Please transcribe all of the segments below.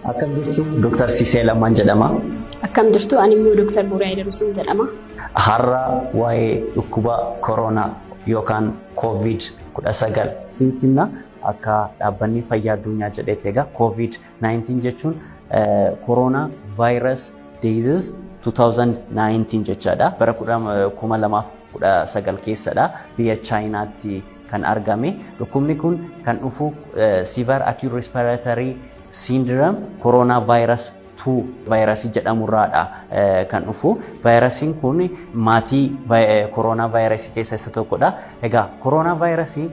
Akkam jirtu Dr. Sisee Lammaan jedhama. Akkam jirtu ani immoo Dr. Buuraayii Daruusin jedhama. Har'a waa'ee dhukkuba koronaa yookaan COVID-19 siintinna akka dhaabbanni fayyaa addunyaa jedhetti egaa COVID-19 jechuun Corona Virus Disease 2019 jechaadha. Bara 2019 keessadha biyya Chaayinaatti kan argame. Dhukkubni kun kan dhufu Severe Acute Respiratory Syndrome Coronavirus 2 virusii jedhamurraadha kan dhufu. Virasiin kun maatii coronavirusii keessaa isa tokkodha. Egaa coronavirusii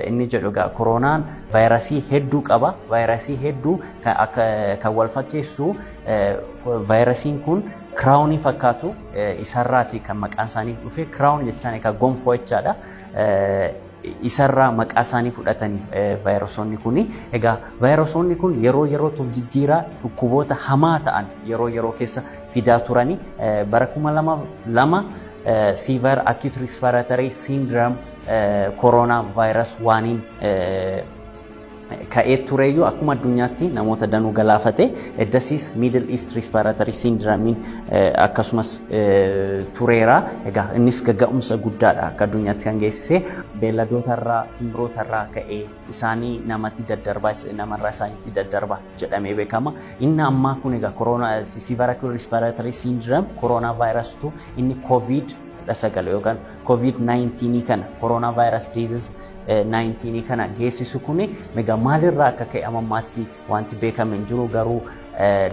inni jedhu egaa koronaan virusii hedduu qaba. Virusii hedduu kan wal fakkeessu virasiin kun crownii fakkaatu isarraati kan maqaan isaanii dhufe. Crown jechaan egaa gonfoo jechaadha. Isarraa maqaa isaanii fudhatanii vaayirasonni kuni. Egaa vaayirasonni kun yeroo jijjiiraa dhukkuboota hamaa ta'an yeroo keessa fidaa turani. Bara 2002 Severe Acute Respiratory Syndrome Coronavirus 1 ka'ee tureyyuu akkuma addunyaatti namoota danuu galaafate. Eddasiis Middle East Respiratory Syndrome akkasumas tureera. Egaa innis gagga'umsa guddaadha akka addunyaatti kan geessise. Beelladootarraa simbirootarraa ka'ee isaanii namatti daddarbaa namarraa isaanitti daddarba jedhamee beekama. Inni ammaa kun egaa corona Severe Acute Respiratory Syndrome Coronavirus 2 inni COVID-19 yookaan COVID-19 kana Coronavirus Disease 19 kana geessisu kuni mega maalirraa akka ka'e ammammaatti wanti beekame hin jiru. Garuu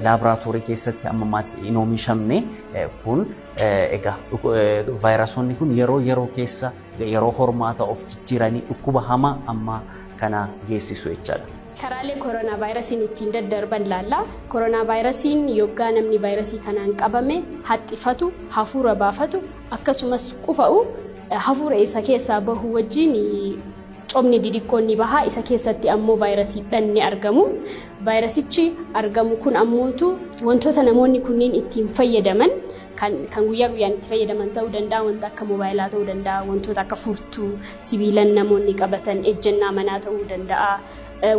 laaboraatoorii keessatti ammammaatti hin oomishamne kun egaa vaayirasonni kun yeroo keessa yeroo hormaata of jijjiiranii dhukkuba hamaa amma kana geessisu jechaadha. Karaalee coronavirasiin ittiin daddarban laalla. Coronavirasiin yoggaa namni vaayirasii kanaan qabame haxxifatu, hafuura baafatu, akkasumas qufa'u hafuura isa keessaa bahu wajjin comni didikkoonni bahaa isa keessatti ammoo vaayirasiidhaan ni argamu. Vaayirasichi argamu kun ammootu wantoota namoonni kunniin ittiin fayyadaman kan guyyaa guyyaan itti fayyadaman ta'uu danda'a. Wanta akka moobaayilaa ta'uu danda'a. Wantoota akka furtuu sibiilan namoonni qabatan ejjennaa manaa ta'uu danda'a.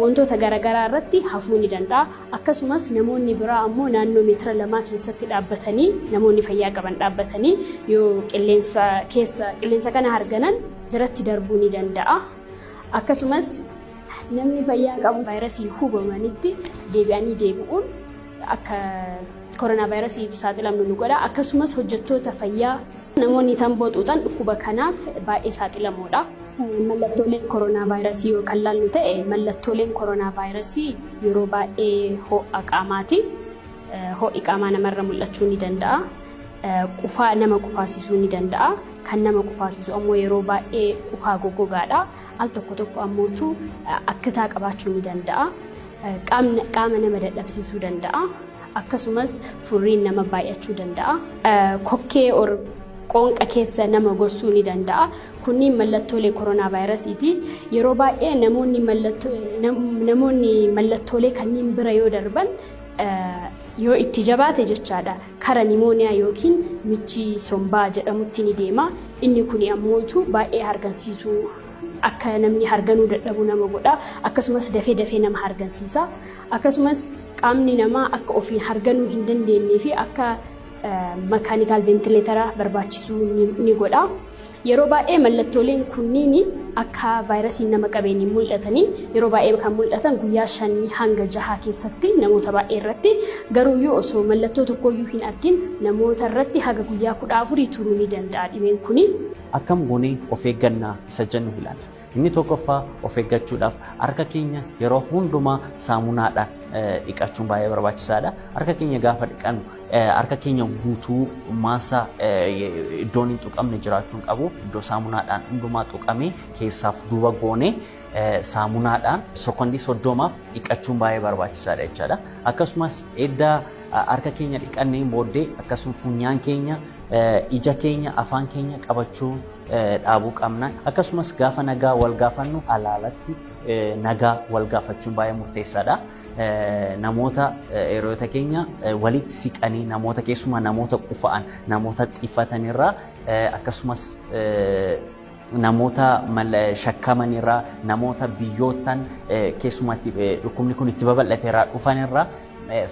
Wantoota garaagaraa irratti hafuu ni danda'a. Akkasumas namoonni biraa ammoo naannoo meetira 2 keessatti dhaabbatanii namoonni fayyaa qaban dhaabbatanii yoo qilleensa kana harganan jiratti darbuu ni danda'a. Akkasumas namni fayyaa qabu vaayirasiin hubamanitti deebi'uun akka coronavirasiif saaxilamnu nu godha. Akkasumas hojjettoota fayyaa namoonni tamboo xuuxan dhukkuba kanaaf baay'ee saaxilamoodha. Mallattooleen coronavirasii yoo qallallu ta'e mallattooleen coronavirasii yeroo baay'ee ho'a qaamaati. Ho'i qaamaa namarra mul'achuu ni danda'a. Qufaa nama qufaasisuu ni danda'a. Kan nama qufaasisu ammoo yeroo baay'ee qufaa goggogaadha. Al tokko ammootu akkataa qabaachuu ni danda'a. Qaama nama dadhabsiisuu danda'a. Akkasumas furriin nama baay'achuu danda'a. Kokkee qoonqa keessa nama gossuu ni danda'a. Kunniin mallattoolee coronavirasiiti. Yeroo baay'ee namoonni mallattoolee kanneen bira yoo darban yoo itti jabaate jechaadha kara nimooniyaa yookiin michi sombaa jedhamutti ni deema. Inni kun ammootu baay'ee hargansiisuu akka namni harganuu dadhabu nama godha. Akkasumas dafee nama hargansiisa. Akkasumas qaamni namaa akka ofiin harganuu hin dandeenyee fi akka makaanikaal ventileetara barbaachisuu ni godha. Yeroo baay'ee mallattooleen kunniin akka vaayirasiin nama qabeen mul'atanii yeroo baay'ee kan mul'atan guyyaa 5 hanga 6 keessatti namoota baay'ee irratti. Garuu yoo osoo mallattoo tokkoyyuu hin argin namoota irratti haga guyyaa 14 turuu ni danda'a dhibeen kuni. Akkam goonee of eeggannaa isa jennu ilaalla. Inni tokkoffaa of eeggachuudhaaf harka keenya yeroo hundumaa saamunaadhaan dhiqachuun baay'ee barbaachisaadha. Harka keenya gaafa dhiqannu harka keenya guutuu maasaa iddoon hin tuqamne jiraachuun qabu. Iddoo saamunaadhaan hundumaa tuqamee keessaaf duuba goonee saamunaadhaan sekondii 30 dhiqachuun baay'ee barbaachisaadha jechaadha. Akkasumas edda harka keenya dhiqannee booddee akkasumas funyaan keenya ija keenya afaan keenya qabachuu dhaabuu qabna. Akkasumas gaafa nagaa wal gaafannu alaalatti nagaa wal gaafachuun baay'ee murteessaadha. Namoota hiriyoota keenya walitti siqanii namoota keessumaa namoota qufa'an namoota xiffatanirraa akkasumas namoota shakkamanirraa namoota biyyootan keessumatti dhukkubni kun itti babal'ateerraa dhufanirraa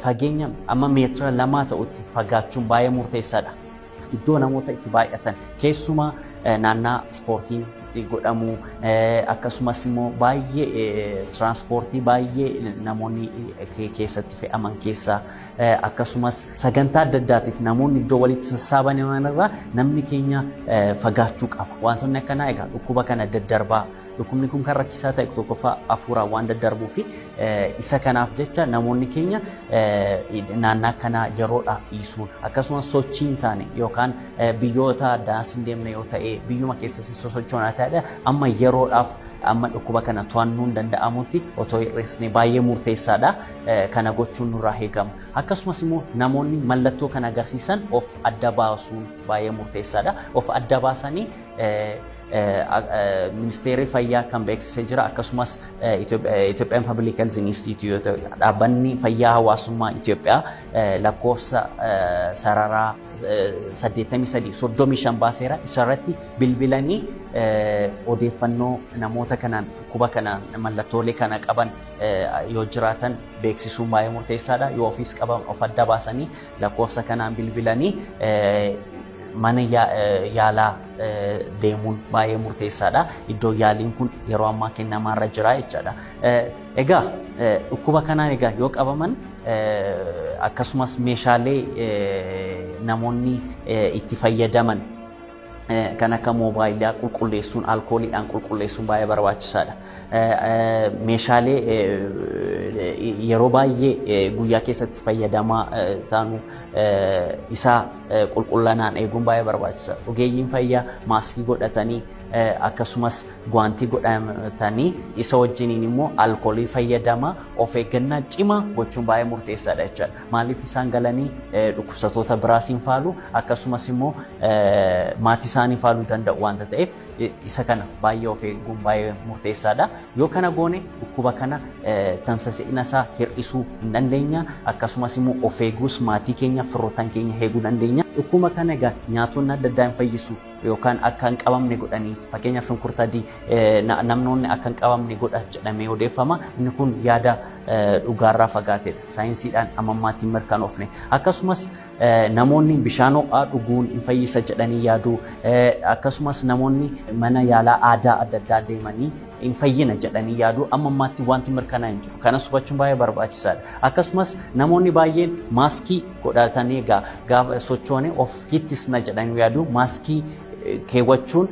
fageenya amma meetira 2 ta'utti fagaachuun baay'ee murteessaadha. Iddoo namoota itti baay'atan keessumaa naannaa ispoortiin itti godhamu akkasumas immoo baay'ee tiraanspoortii baay'ee namoonni keessatti fe'aman keessaa akkasumas sagantaa adda addaatiif namoonni iddoo walitti sassaabaman irraa namni keenya fagaachuu qaba. Wantoonni akkanaa egaa dhukkuba kana daddarbaa dhukkubni kun kan rakkisaa ta'e tokkoffaa hafuuraan waan daddarbuu fi isa kanaaf jecha namoonni keenya naannaa kanaa yeroodhaaf dhiisuun akkasumas sochii hin taane yookaan biyyoota addaas hin deemne yoo ta'e biyyuma keessatti sosochoonaa ta'edha amma yeroodhaaf amma dhukkuba kana to'annuun danda'amutti otoo hir'isne baay'ee murteessaadha. Kana gochuun nurraa eegama. Akkasumas immoo namoonni mallattoo kana agarsiisan of adda baasuun baay'ee murteessaadha. Of adda baasanii Ministeerri Fayyaa kan beeksisee jira akkasumas Ethiopian Public Health Institute dhaabbanni fayyaa hawaasummaa Itoophiyaa lakkoofsa sararaa 8335 baaseera isarratti bilbilanii odeeffannoo namoota kanaan dhukkuba kanaan mallattoolee kana qaban yoo jiraatan beeksisuun baay'ee murteessaadha. Yoo ofiis qaban of adda baasanii lakkoofsa kanaan bilbilanii mana yaalaa deemuun baay'ee murteessaadha. Iddoo yaaliin kun yeroo ammaa kennamaarra jira jechaadha. Egaa dhukkuba kanaan egaa yoo qabaman akkasumas meeshaalee namoonni itti fayyadaman kan akka moobaayilaa qulqulleessuun alkooliidhaan qulqulleessuun baay'ee barbaachisaadha. Meeshaalee yeroo baay'ee guyyaa keessatti fayyadamaa taanu isaa qulqullinaan eeguun baay'ee barbaachisaadha. Ogeeyyiin fayyaa maaskii godhatanii akkasumas gwaantii godhatanii isa wajjiniin immoo alkoolii fayyadamaa of eeggannaa cimaa gochuun baay'ee murteessaadha jechaadha. Maaliif isaan galanii dhukkubsattoota biraas hin faalu akkasumas immoo maatii isaanii faaluu danda'u waanta ta'eef isa kana baay'ee of eeguun baay'ee murteessaadha. Yoo kana goone dhukkuba kana tamsaasina isaa hir'isuu hin dandeenya akkasumas immoo of eeguus maatii keenya firoottan keenya eeguu dandeenya. Dhukkuba kana egaa nyaatonni adda addaa hin fayyisu yookaan akka hin qabamne godhanii fakkeenyaaf shunkurtaa adii namoonni akka hin qabamne godha jedhamee odeeffama. Inni kun yaada dhugaarraa fagaatedha. Saayinsiidhaan ammammaatti mirkanoofne. Akkasumas namoonni bishaan ho'aa dhuguun hin fayyisa jedhanii yaadu akkasumas namoonni mana yaalaa aadaa adda addaa deemanii hin fayyina jedhanii yaadu ammammaatti wanti mirkanaa hin jiru. Kanas hubachuun baay'ee barbaachisaadha. Akkasumas namoonni baay'een maaskii godhatanii gaafa sochoone of hittisna jedhanii yaadu maaskii keewwachuun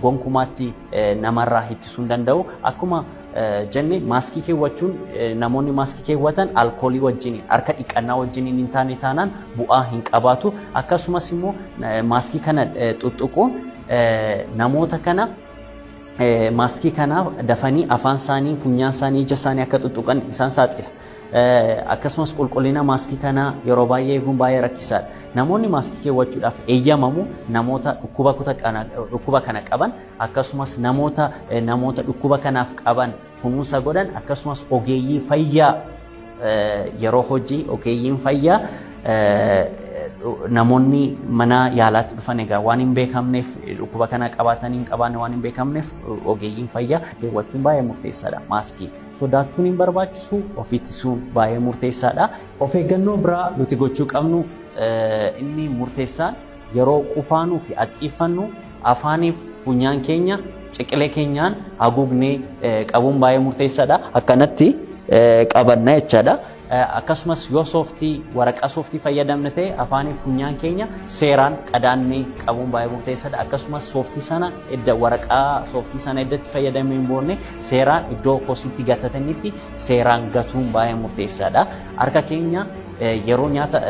gonkumaatti namarraa hittisuu hin danda'u. Akkuma jenne maaskii keewwachuun namoonni maaskii keewwatan alkoolii wajjiniin harka dhiqannaa wajjiniin hin taane taanaan bu'aa hin qabaatu. Akkasumas immoo maaskii kana tuttuquun namoota kana maaskii kana dafanii afaan isaanii funyaan isaanii ija isaanii akka tuttuqan isaan saaxila. Akkasumas qulqullina maaskii kana yeroo baay'ee eeguun baay'ee rakkisaadha. Namoonni maaskii keewwachuudhaaf eeyyamamu namoota dhukkuba kana qaban akkasumas namoota dhukkuba kanaaf qaban kunuunsa godhan akkasumas ogeeyyii fayyaa yeroo hojii ogeeyyiin fayyaa namoonni mana yaalaatti dhufan egaa waan hin beekamneef dhukkuba kana qabaatanii hin qabaanne waan hin beekamneef ogeeyyiin fayyaa keewwachuun baay'ee murteessaadha. Maaskii sodaachuun hin barbaachisu of ittisuun baay'ee murteessaadha. Of eeggannoo biraa nuti gochuu qabnu inni murteessaan yeroo qufaanuu fi haxxiiffannu afaaniif funyaan keenya ciqilee keenyaan haguugnee qabuun baay'ee murteessaadha. Akkanatti qabanna jechaadha. Akkasumas yoo sooftii waraqaa sooftii fayyadamne ta'e afaanii funyaan keenya seeraan qadaannee qabuun baay'ee murteessaadha. Akkasumas sooftii sana waraqaa sooftii sana iddatti fayyadamee hin boonne seeraan iddoo kositti gatatanitti seeraan gatuun baay'ee murteessaadha. Harka keenya yeroo nyaata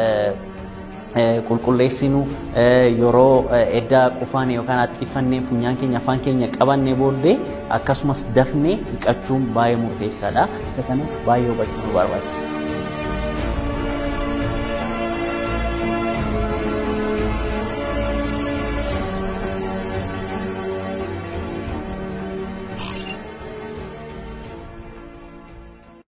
qulqulleessinu yeroo edda qufaane yookaan haxxiiffanne funyaan keenya afaan keenya qabanne booddee akkasumas dafnee dhiqachuun baay'ee murteessaadha. Isa kana baay'ee hubachuu nu barbaachisa.